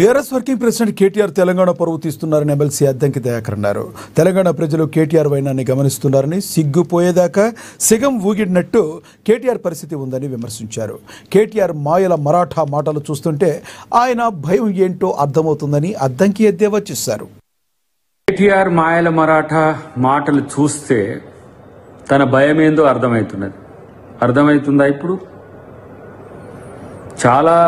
TRS working president KTR Telangana పరువు తీస్తున్నారని MLC Addanki Dayakar అన్నారు. తెలంగాణ ప్రజలు కేటీఆర్ వైనాన్ని గమనిస్తున్నారని, సిగ్గుపోయేదాకా సిగం ఊగిడినట్టు కేటీఆర్ పరిస్థితి ఉందని విమర్శించారు. కేటీఆర్ మాయల మరాఠా మాటలు చూస్తుంటే ఆయన భయం ఏంటో అర్థమవుతుందని అద్దంకి ఎద్దేవా చేశారు. కేటీఆర్ మాయల మరాఠా మాటలు చూస్తే తన భయం ఏందో అర్థమవుతుందా? ఇప్పుడు చాలా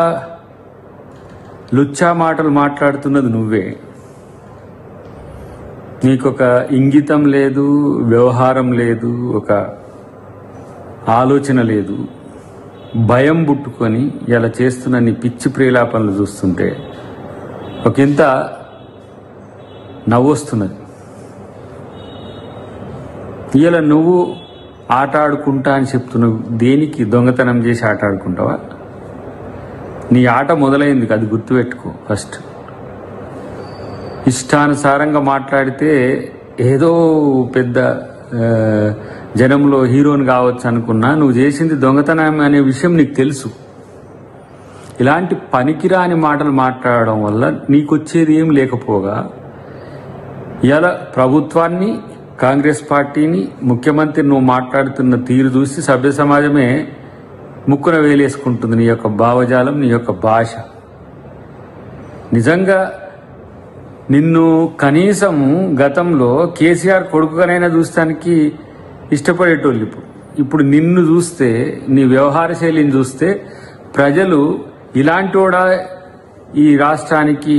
లుచ్చా మాటలు మాట్లాడుతున్నది నువ్వే. నీకొక ఇంగితం లేదు, వ్యవహారం లేదు, ఒక ఆలోచన లేదు. భయం పుట్టుకొని ఇలా చేస్తున్న నీ పిచ్చి ప్రేలాపనలు చూస్తుంటే ఒకంత నవ్వొస్తున్నది. ఇలా నువ్వు ఆట ఆడుకుంటా అని చెప్తున్నావు. దేనికి? దొంగతనం చేసి ఆట ఆడుకుంటావా? నీ ఆట మొదలైంది, అది గుర్తుపెట్టుకో. ఫస్ట్ ఇష్టానుసారంగా మాట్లాడితే ఏదో పెద్ద జనంలో హీరోని కావచ్చు అనుకున్నా. నువ్వు చేసింది దొంగతనం అనే విషయం నీకు తెలుసు. ఇలాంటి పనికిరాని మాటలు మాట్లాడడం వల్ల నీకొచ్చేది ఏం లేకపోగా ఇలా ప్రభుత్వాన్ని, కాంగ్రెస్ పార్టీని, ముఖ్యమంత్రి నువ్వు మాట్లాడుతున్న తీరు చూసి సభ్య సమాజమే ముక్కున వేలేసుకుంటుంది. నీ యొక్క భావజాలం, నీ యొక్క భాష. నిజంగా నిన్ను కనీసం గతంలో కేసీఆర్ కొడుకుగానైనా చూస్తానికి ఇష్టపడేటోళ్ళు. ఇప్పుడు నిన్ను చూస్తే, నీ వ్యవహార శైలిని చూస్తే ప్రజలు ఇలాంటి ఈ రాష్ట్రానికి